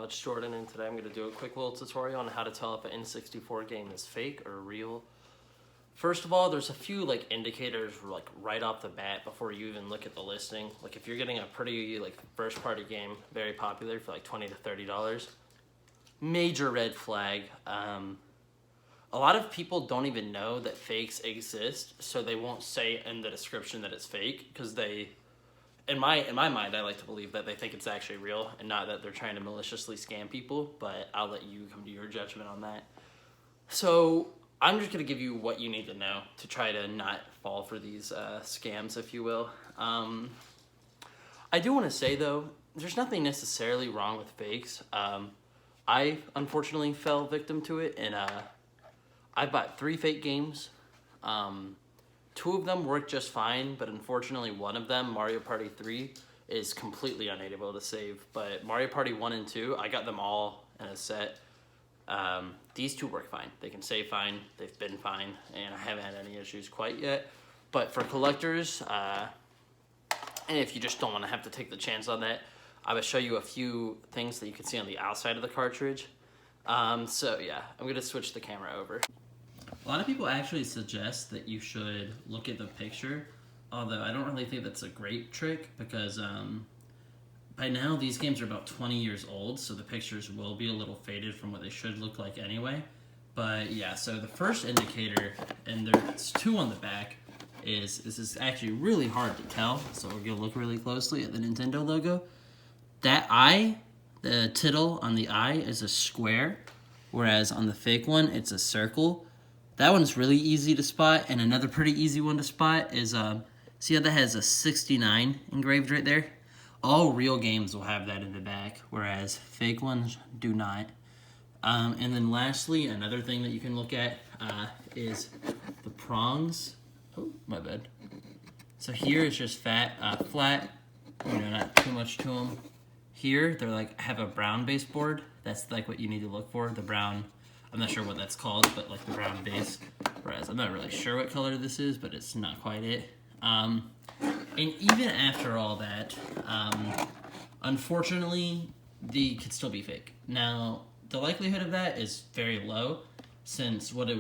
it's Jordan, and today I'm going to do a quick little tutorial on how to tell if an N64 game is fake or real. First of all, there's a few indicators right off the bat before you even look at the listing. Like if you're getting a pretty first party game, very popular for $20 to $30, major red flag. A lot of people don't even know that fakes exist, so they won't say in the description that it's fake because they, in my mind, I like to believe that they think it's actually real and not that they're trying to maliciously scam people, but I'll let you come to your judgment on that. So I'm just going to give you what you need to know to try to not fall for these scams, if you will. I do want to say, though, there's nothing necessarily wrong with fakes. I, unfortunately, fell victim to it, and I bought 3 fake games. 2 of them worked just fine, but unfortunately one of them, Mario Party 3, is completely unable to save. But Mario Party 1 and 2, I got them all in a set. These 2 work fine. They can save fine, they've been fine, and I haven't had any issues quite yet. But for collectors, and if you just don't want to have to take the chance on that, I will show you a few things that you can see on the outside of the cartridge. So yeah, I'm going to switch the camera over. A lot of people actually suggest that you should look at the picture, although I don't really think that's a great trick because by now these games are about 20 years old, so the pictures will be a little faded from what they should look like anyway. But yeah, so the first indicator, and there's 2 on the back, is this is actually really hard to tell, so we're going to look really closely at the Nintendo logo. That eye, the tittle on the eye is a square, whereas on the fake one, it's a circle. That one's really easy to spot, and another pretty easy one to spot is, see how that has a 69 engraved right there? All real games will have that in the back, whereas fake ones do not. And then lastly, another thing that you can look at is the prongs. Oh, my bad. So here it's just flat, not too much to them. Here, they're have a brown baseboard. That's what you need to look for, the brown. I'm not sure what that's called, but the brown base. Whereas I'm not really sure what color this is, but it's not quite it. And even after all that, unfortunately, they could still be fake. Now, the likelihood of that is very low, since what that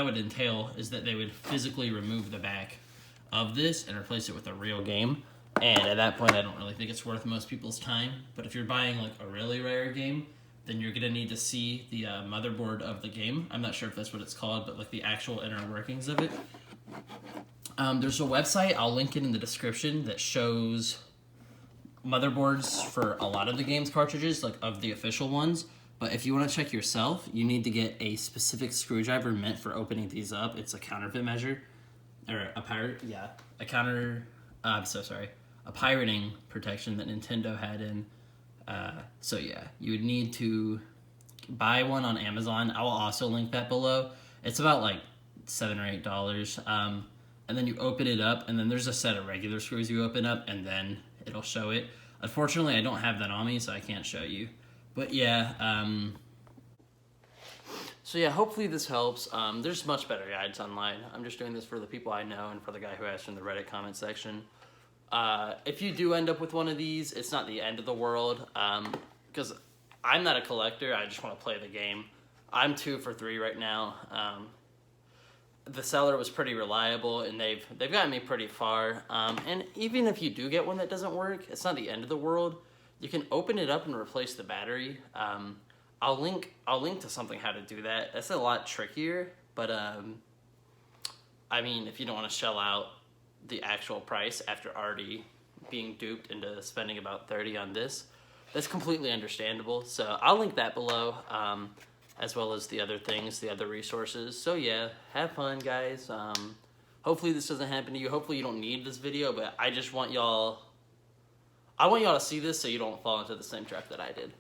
would entail is that they would physically remove the back of this and replace it with a real game. And at that point, I don't really think it's worth most people's time. But if you're buying a really rare game, then you're gonna need to see the motherboard of the game. I'm not sure if that's what it's called, but the actual inner workings of it. There's a website, I'll link it in the description, that shows motherboards for a lot of the game's cartridges, of the official ones. But if you want to check yourself, you need to get a specific screwdriver meant for opening these up. It's a counterfeit measure, or a pirating protection that Nintendo had in. So yeah, you would need to buy one on Amazon. I will also link that below. It's about $7 or $8. And then you open it up, and then there's a set of regular screws you open up, and then it'll show it. Unfortunately, I don't have that on me, so I can't show you. But yeah, so yeah, hopefully this helps. There's much better guides online. I'm just doing this for the people I know and for the guy who asked in the Reddit comment section. If you do end up with one of these, it's not the end of the world, because I'm not a collector, I just want to play the game. I'm 2 for 3 right now. The seller was pretty reliable, and they've gotten me pretty far. And even if you do get one that doesn't work, it's not the end of the world. You can open it up and replace the battery. I'll link to something how to do that. That's a lot trickier, but I mean, if you don't want to shell out the actual price after already being duped into spending about $30 on this, that's completely understandable. So I'll link that below, as well as the other things, the other resources. So yeah, have fun, guys. Hopefully this doesn't happen to you. Hopefully you don't need this video, but I just want y'all, to see this so you don't fall into the same trap that I did.